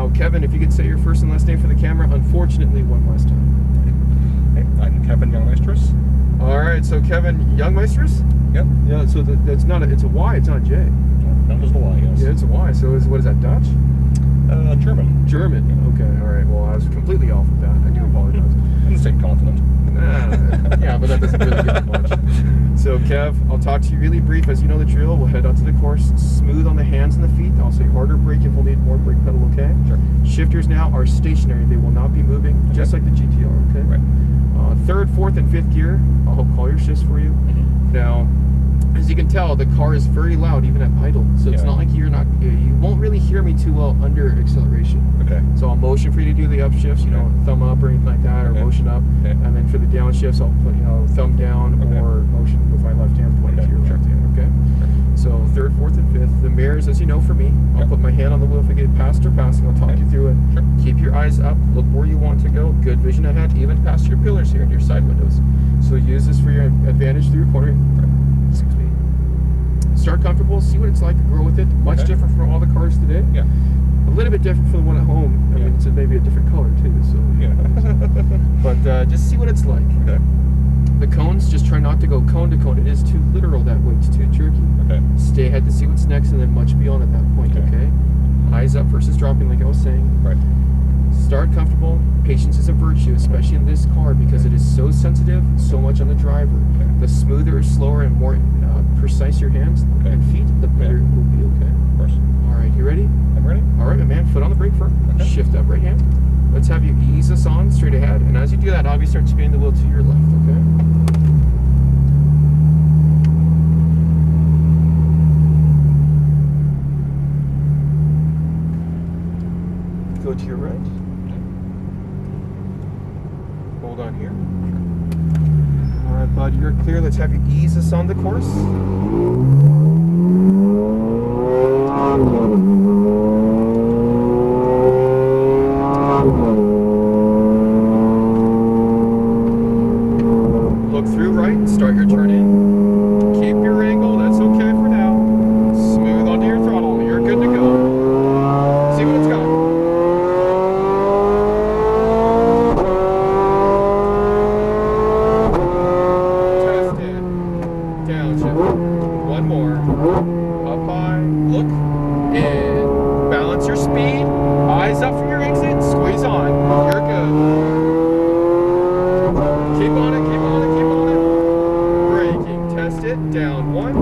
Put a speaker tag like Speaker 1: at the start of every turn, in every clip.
Speaker 1: Now, Kevin, if you could say your first and last name for the camera, unfortunately, one last time.
Speaker 2: Hey, I'm Kevin Youngmeisters.
Speaker 1: All right, so Kevin Youngmeisters?
Speaker 2: Yep.
Speaker 1: Yeah, so that's not it's a Y, it's not a J.
Speaker 2: No, just a Y, yes.
Speaker 1: Yeah, it's a Y. So what is that, Dutch?
Speaker 2: German.
Speaker 1: German. Okay, all right. Well, I was completely off with that. I do apologize.
Speaker 2: In the same continent.
Speaker 1: Yeah, but that doesn't really get much. So, Kev, I'll talk to you really brief. As you know the drill, we'll head out to the course. Smooth on the hands and the feet. I'll say harder brake if we'll need more brake pedal, okay?
Speaker 2: Sure.
Speaker 1: Shifters now are stationary. They will not be moving, just like the GTR, okay?
Speaker 2: Right.
Speaker 1: Third, fourth, and fifth gear, I'll help call your shifts for you. Now, as you can tell, the car is very loud even at idle. So it's not like you won't really hear me too well under acceleration.
Speaker 2: Okay.
Speaker 1: So I'll motion for you to do the upshifts, you know, thumb up or anything like that, or motion up.
Speaker 2: Okay.
Speaker 1: And then for the downshifts, I'll put, thumb down or motion with my left hand pointing to your left hand, okay? So third, fourth, and fifth. The mirrors, as you know for me, I'll put my hand on the wheel if I get past or passing. I'll talk you through it.
Speaker 2: Sure.
Speaker 1: Keep your eyes up. Look where you want to go. Good vision ahead, even past your pillars here and your side windows. So use this for your advantage through your cornering. Excuse me. Start comfortable. See what it's like to grow with it. Much different from all the cars today.
Speaker 2: Yeah.
Speaker 1: A little bit different from the one at home. I mean, it's maybe a different color too. So but just see what it's like.
Speaker 2: Okay.
Speaker 1: The cones, just try not to go cone to cone. It is too literal that way. It's too jerky.
Speaker 2: Okay.
Speaker 1: Stay ahead to see what's next, and then much beyond at that point. Okay. Eyes up versus dropping, like I was saying.
Speaker 2: Right.
Speaker 1: Start comfortable. Patience is a virtue, especially in this car, because it is so sensitive, so much on the driver. The smoother, slower, and more precise your hands and feet, the better it will be, okay?
Speaker 2: Of course.
Speaker 1: All right, you ready?
Speaker 2: I'm ready.
Speaker 1: All right, my man, foot on the brake firm. Shift up right hand. Let's have you ease us on straight ahead, and as you do that, obviously start spinning the wheel to your left, okay? Go to your right. Hold on here. All right, bud, you're clear. Let's have you ease us on the course. Look through right. Start your turn in. Keep your angle. That's okay for now. Smooth onto your throttle. You're good to go. See what it's got. One more. Up high. Look. In. Balance your speed. Eyes up for your exit. Squeeze on. You're good. Keep on it. Keep on it. Keep on it. Braking. Test it. Down. One.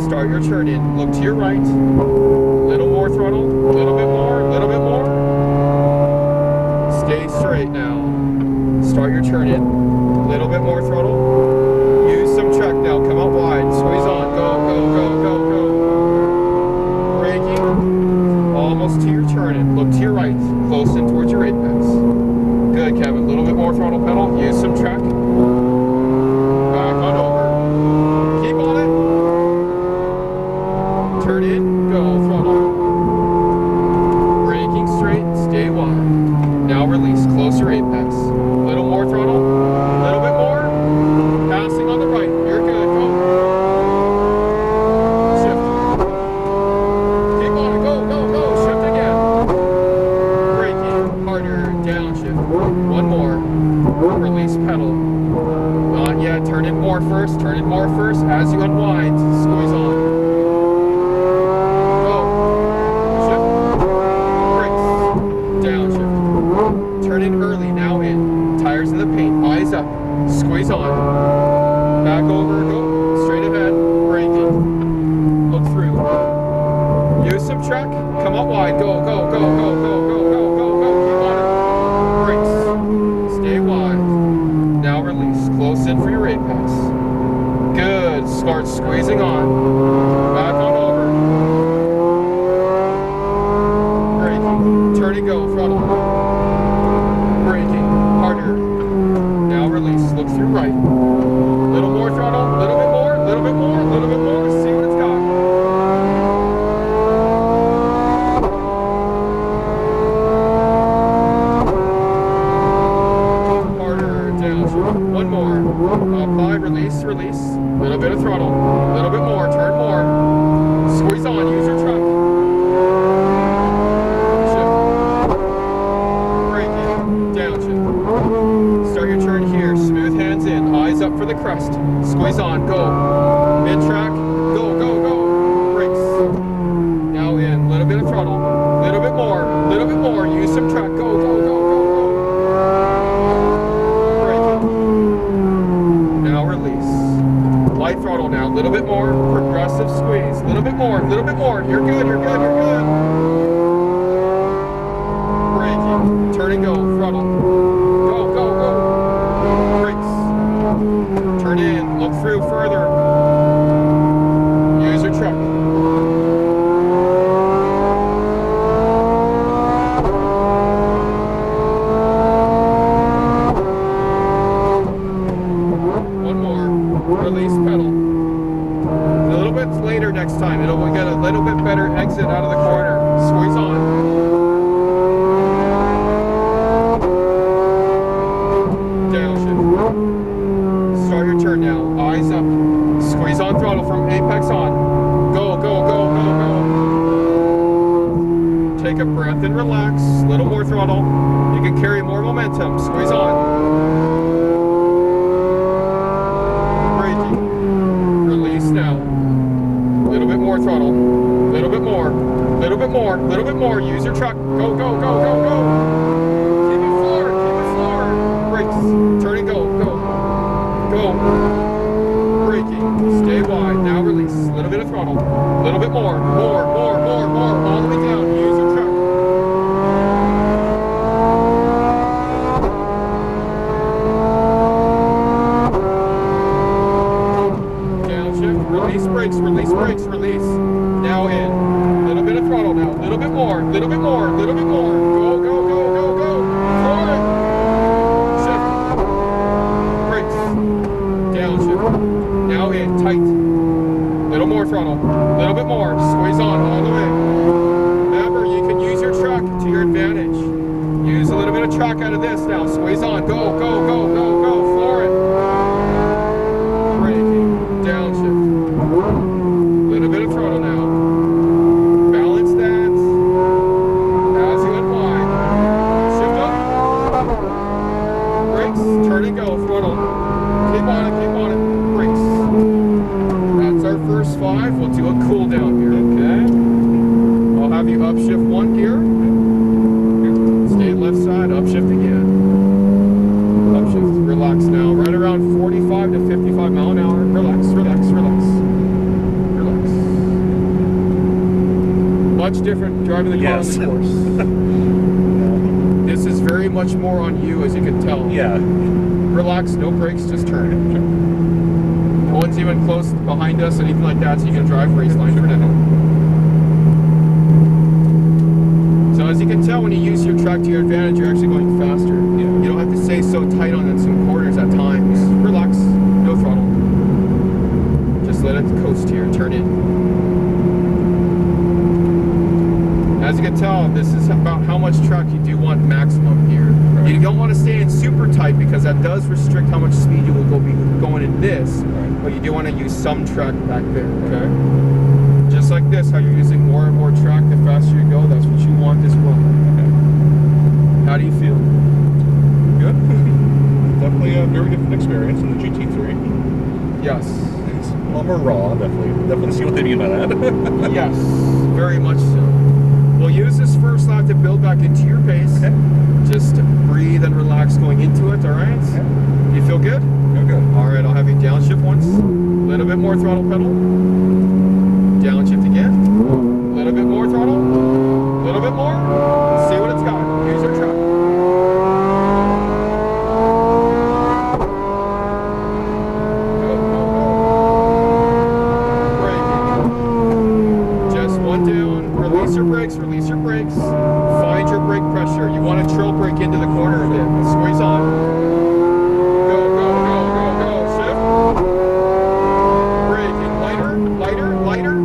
Speaker 1: Start your turn in. Look to your right. Little more throttle. Little bit more. Little bit more. Stay straight now. Start your turn in. Little bit more throttle. Use some chuck now. Come out wide. Squeeze on. Go, go, go, go, go. Braking. Almost to your turn in. Look to your right. Close in towards your apex. Good, Kevin. A little bit more throttle pedal. Use some chuck. Back on over. Keep on it. Turn in. Go. Throttle. Braking straight. Stay wide. Now release. Closer apex. Little more throttle. Little bit more. Passing on the right. You're good. Go. Shift. Keep on it. Go, go, go. Shift again. Braking. Harder. Downshift. One more. Release pedal. Not yet. Turn in more first. Turn in more first. As you unwind, squeeze on. Go. Shift. Brakes. Downshift. Turn in early. Now in. Tires in the paint. Eyes up. Squeeze on. Back over. Go. Straight ahead. Braking. Look through. Use some chuck. Come out wide. Go, go, go, go, go, go, go, go, go. Keep on it. Brakes. Stay wide. Now release. Close in for your apex. Good. Start squeezing on. Back on over. Braking. Turn and go. Throttle. Braking. Harder. Now release. Look through right. Little more throttle. Little bit more. Little bit more. Little bit more. See what it's got. Harder. Down. One more. Up high. Release. Release. Little bit of throttle. Little bit more. Turn more. Squeeze on. Use your truck. crest. Squeeze on, go. Mid-track, go, go, go. Brakes. Now in, little bit of throttle. Little bit more. Use some track, go, go, go, go, go. Braking. Now release. Light throttle now, little bit more. Progressive squeeze. Little bit more. You're good, you're good, you're good. Braking. Turn and go, throttle. Go, go, go. Brakes. Turn in, look through further. Use your truck. One more. Release pedal. A little bit later next time. We get a little bit better exit out of the corner. Squeeze on. Start your turn now. Eyes up. Squeeze on throttle from apex on. Go, go, go, go, go. Take a breath and relax. Little more throttle. You can carry more momentum. Squeeze on. Braking. Release now. Little bit more throttle. Little bit more. Little bit more. Little bit more. Use your truck. Go, go, go, go, go. Keep it forward. Keep it forward. Brakes. Turn and go. Go. Go. Braking. Stay wide. Now release. A little bit of throttle. A little bit more. More. All the way down. Use your truck. Downshift. Release brakes. Release. Now in. A little bit of throttle now. A little bit more. Go, go, go, go, go. Forward. Downshift. Now in, tight. Little more throttle. Little bit more. Squeeze on all the way. Remember, you can use your truck to your advantage. Use a little bit of track out of this now. Squeeze on. Go, go, go, go, go. Floor it. Braking. Downshift. Little bit of throttle now. Balance that as you unwind. Shift up. Brakes. Turn and go. Throttle. Keep on it, brakes. That's our first 5. We'll do a cool down here, okay? I'll have you upshift 1 gear. Stay left side, upshift again. Upshift, relax now. Right around 45 to 55 mile an hour. Relax. Much different driving the car on the course. This is very much more on you, as you can tell.
Speaker 2: Yeah.
Speaker 1: Relax, no brakes, just turn. No one's even close behind us, anything like that, so you can drive race line for now. So as you can tell, when you use your track to your advantage, you're actually going faster. You don't have to stay so tight on some corners at times. Relax, no throttle. Just let it coast here, turn in. As you can tell, this is about how much track you do want maximum here. Right. You don't want to stay in super tight because that does restrict how much speed you will be going in this, right. But you do want to use some track back there, okay? Just like this, how you're using more and more track the faster you go, that's what you want as well. Okay. How do you feel?
Speaker 2: Good. Definitely a very different experience in the GT3.
Speaker 1: Yes.
Speaker 2: It's a lot more raw, definitely see what they mean by that.
Speaker 1: Yes, very much so. We'll use this first lap to build back into your pace. Okay. Just breathe and relax going into it, alright? Okay. You feel good?
Speaker 2: Feel good.
Speaker 1: Alright, I'll have you downshift once. A little bit more throttle pedal. Downshift again. A little bit more throttle. A little bit more. See what it's got. Use your truck. Release your brakes. Find your brake pressure. You want to trail brake into the corner a bit. Squeeze on. Go, go, go, go, go. Shift. Braking.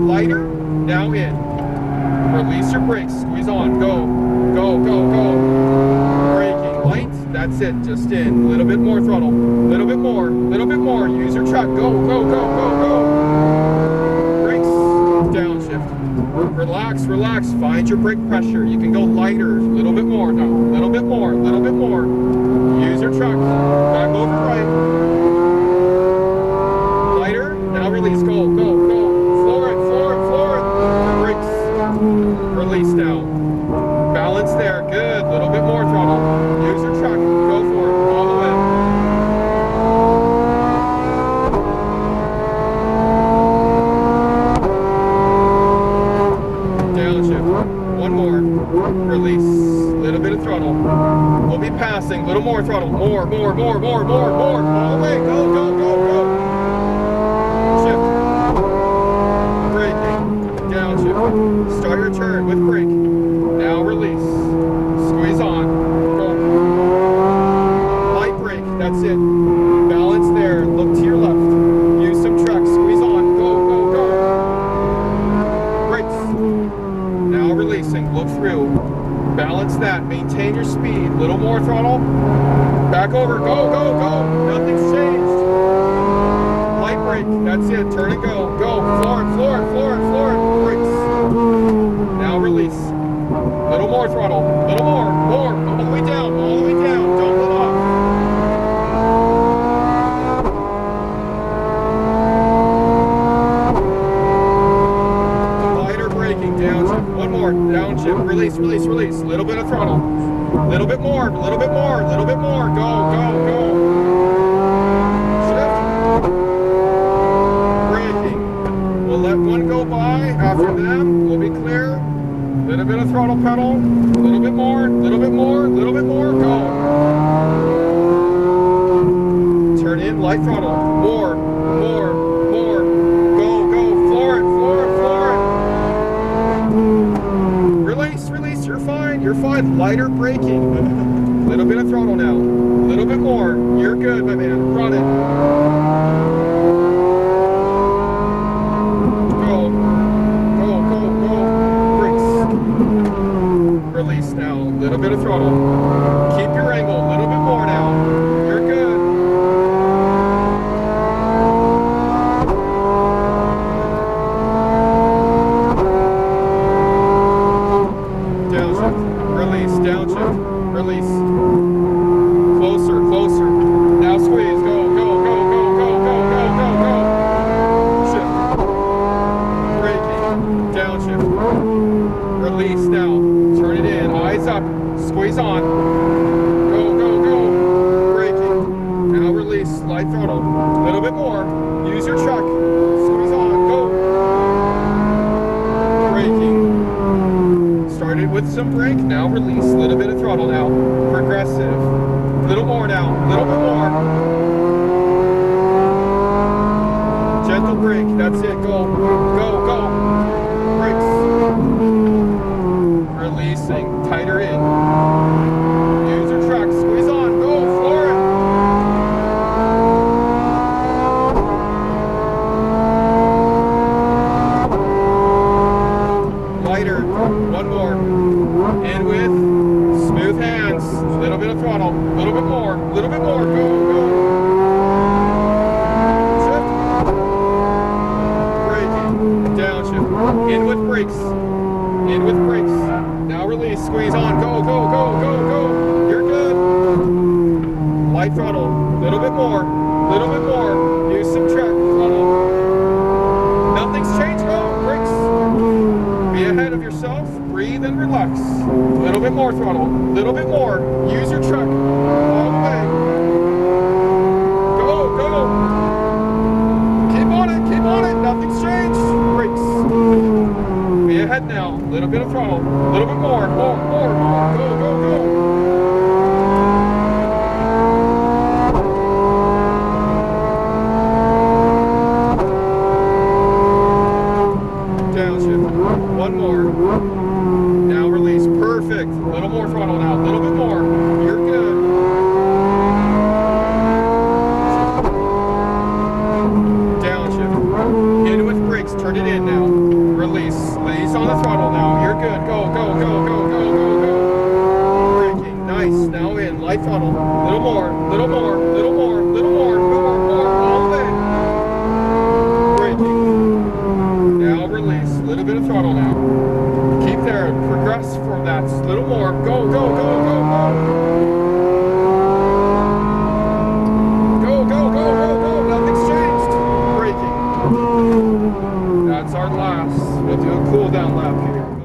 Speaker 1: Lighter. Now in. Release your brakes. Squeeze on. Go, go, go, go. Braking. Light. That's it. Just in. A little bit more throttle. A little bit more. Use your truck. Go, go, go, go, go. Brakes. Downshift. Relax. Find your brake pressure. You can go lighter. A little bit more. No. A little bit more. Use your truck. Back over right. now. Balance there. Good. A little bit more throttle. Use your truck. Go for it. All the way. Downshift. One more. Release. Little bit of throttle. We'll be passing. Little more throttle. More. All the way. Go. Shift. Braking. Downshift. Start your turn with brake. Now release. Squeeze on. Go. Light brake. That's it. Balance there. Look to your left. Use some truck. Squeeze on. Go. Brakes. Now releasing. Look through. Balance that. Maintain your speed. Little more throttle. Back over. Go. Nothing's changed. Light brake. That's it. Turn and go. Go. Floor it. Brakes. Now release. Little more throttle. Little more. All the way down. Don't let off. Lighter braking. Downshift. One more. Downshift. Release. Little bit of throttle. Little bit more. Go. Shift. Braking. We'll let one go by. After them, we'll be clear. Little bit of throttle pedal. A little bit more. Go. Turn in, light throttle. More. Go. Floor it. Release. You're fine. Lighter braking. Little bit of throttle now. Little bit more. You're good, my man. Run it. Go. Release now. Little bit of throttle. Keep your angle. A little bit more now. You're good. Downshift. Release. Closer. Now squeeze. Go. Shift. Braking. Downshift. Release now. Turn it in. Eyes up. Squeeze on. Go. Braking. Now release. Light throttle. A little bit more. Use your truck. Squeeze on. Go. Braking. Started with some brake. Now release. Little bit of throttle now. Progressive. Little more now. Little bit more. Gentle brake. That's it. Go. Brakes. Releasing. Tighter in. Use your truck. Squeeze on. Go. Floor it. Lighter. One more. In with smooth hands. Little bit of throttle. Little bit more. Go. Shift. Braking. Downshift. In with brakes. Now release. Squeeze on. Go. You're good. Light throttle. Little bit more. Use some track throttle. Nothing's changed. Go. Brakes. Be ahead of yourself. Breathe and relax. Little bit more throttle. Little bit more. Use your truck. All the way. Go. Keep on it. Nothing's changed. Brakes. Be ahead now. Little bit of throttle. Little bit more. Go. Downshift. One more. Now release. Perfect. Little more throttle now. Little bit more. You're good. Downshift. In with brakes. Turn it in now. Release. Release on the throttle now. You're good. Go. Braking. Nice. Now in. Light throttle. Little more. All the way. Braking. Now release. Little bit of throttle now. Keep there. Progress from that. Little more. Go. Nothing's changed. Braking. That's our last. We'll do a cool down lap here.